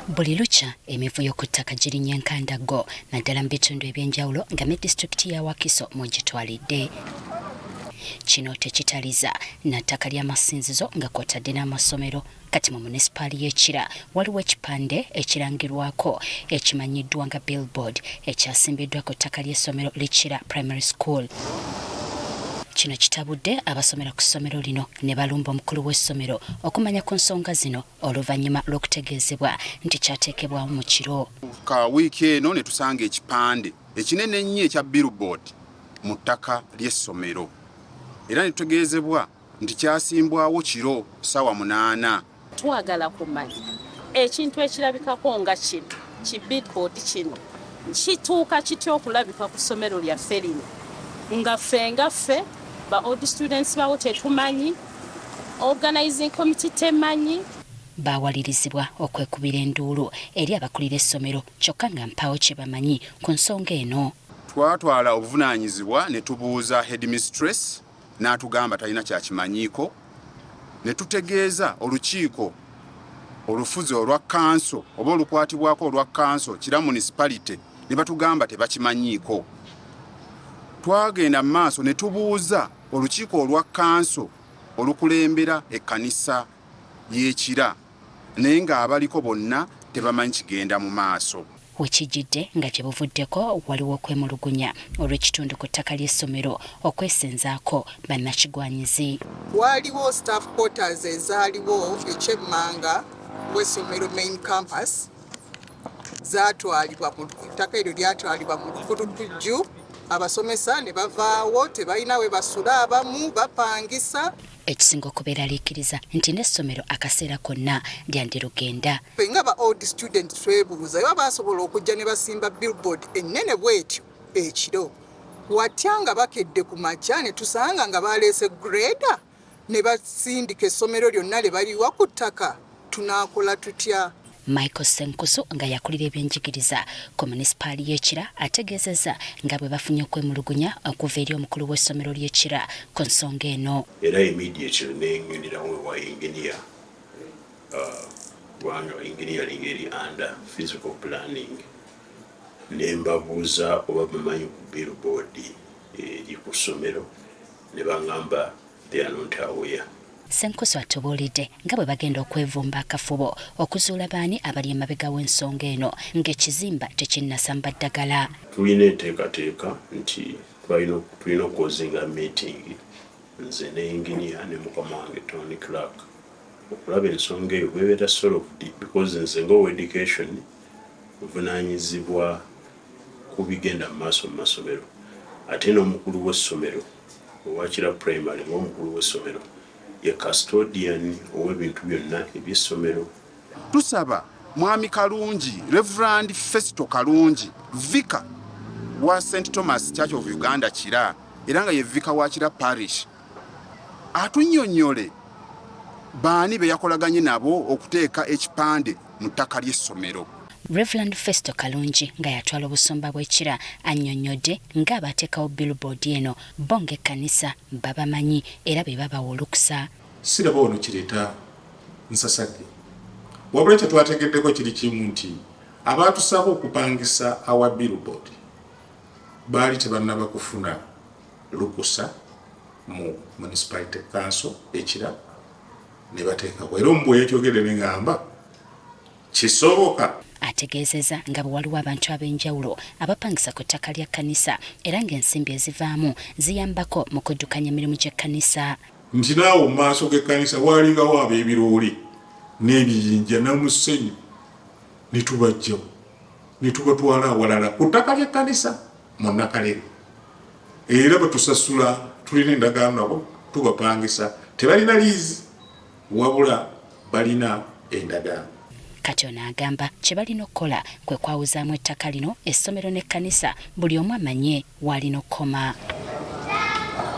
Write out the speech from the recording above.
Buli lukya emivuyo ku ttaka girinnya enkandago naddala mu bitundu ebyenjawulo nga ne disitulikiti ya Wakiso mw'egitwalidde. Kino tekitaliza na ttaka ly'amasinzizo nga kw'otadde n'amasomero. Kati mu munisipaali y'Ekira waliwo ekipande ekirangirwako ekimanyiddwa nga billboard ekyasimbiddwa ku ttaka ly'essomero Likira Primary School. Kino kitabudde abasomera ku ssomero lino ne balumba omukulu w'essomero okumanya ku nsonga zino oluvannyuma lw'okutegeezebwa nti kyateekebwawo mu kiro. Ka wiiki eno ne tusanga ekipande ekinene ennyo ekya billboard mu ttaka ly'essomero era ne tutegeezebwa nti kyasimbwawo kiro ssaawa 8. Twagala kumanya ekintu ekirabikako nga kino ki billboard kino kituuka kitya okulabika ku ssomero lyaffe lino nga ffe ba old students bawo tetumanyi, organizing committee temanyi. Baawalirizibwa okwekubira enduulu eri abakulira essomero kyokka nga mpaawo kye bamanyi ku nsonga eno. Twatwala obuvunaanyizibwa ne tubuuza headmistress n'atugamba talina kyakimanyiiko, ne tutegeeza olukiiko olufuzi olwa kanso oba olukwatibwako olwa kanso Kira municipality ne batugamba tebakimanyiiko. Twagenda mu maaso ne tubuuza olukiiko olwa kanso olukulembera ekkanisa y'Ekira naye ng'abaliko bonna tebamanyi kigenda mu maaso. Wekijjidde nga gye buvuddeko waliwo okwemulugunya olw'ekitundu ku ttaka ly'essomero okwesenzaako bannakigwanyizi. Waliwo staff quarters ezaaliwo ekyemmanga w'essomero main campus zaatwalibwa mu ttaka eryo lyatwalibwa mu lukutujju. Abasomesa ne bavaawo tebalina we basula, abamu bapangisa. Ekisinga okubeera aliikiriza nti n'essomero akaseera konna lyandirugenda. Nga ba old student twebuuza baba basobola okujja ne basimba billboard ennene bw'etyo ekiro. Watya nga bakedde ku makya ne tusanga nga baleese grader ne basindika essomero lyonna le baliwa ku ttaka. Tunaakola tutya? Michael Senkusu nga yakulira ebyenjigiriza ku munisipaali y'Ekira ategeezezza nga bwe bafunye okwemulugunya okuva eri omukulu w'essomero ly'Ekira ku nsonga eno. Era immediately nengenderawo wa engineer kubanga engineering eri under physical planning ne mbabuuza oba bamanyi ku billboard eri ku ssomero ne baŋŋamba they are not aware. Senkusu atubuulidde nga bwe bagenda okwevumba akafubo okuzuula baani abali emabega w'ensonga eno ng'ekizimba tekinnasamba ddagala. Tulina enteekateeka nti tulina okwozinga meeting nze ne engineer ne mukama wange Tony Clark okulaba ensonga eyo bwebeera solved because nze ng'owa education buvunaanyizibwa ku bigenda mu maaso mu masomero ate n'omukulu w'essomero owa Kira Primary ng'omukulu w'essomero ye custodian ow'ebintu byonna eby'essomero. Tusaba Mwami Kalungi, Reverend Festo Kalungi, Vicar wa St. Thomas Church of Uganda Kira era nga ye Vicar wa Kira Parish atunnyonnyole baani be yakolaganye nabo okuteeka ekipande mu ttaka ly'essomero. Reverend Festo Kalungi nga yatwala obusumba bw'Ekira annyonnyodde ng'abateekawo billboard eno bo ng'ekkanisa babamanyi era be babawa olukusa. Siraba ono kireeta nsasadde wabula kye twategeddeko kiri kimu nti abaatusaba okupangisa awa billboard baali tebannaba kufuna lukusa mu municipality council Ekira ne bateekawo era omubwe yekyogere ne ngamba kisoboka. Ategeezezza nga bwe waliwo abantu ab'enjawulo abapangisa ku ttaka lya kkanisa era ng'ensimbi ezivaamu ziyambako mu kuddukanya emirimu gy'ekkanisa. Nti naawe mu maaso g'ekkanisa waalingawo ab'ebirooli n'ebiyinja n'amusenyu ne tubajjawo ne tubatwala awalala ku ttaka ly'ekkanisa mu Nakalere era bwe tusasula tulina endagaano nabo tubapangisa tebalina liizi wabula balina endagaano. Kati ono agamba kye balina okukola kwe kwawuzaamu ettaka lino essomero n'ekkanisa buli omu amanye w'alina okukoma.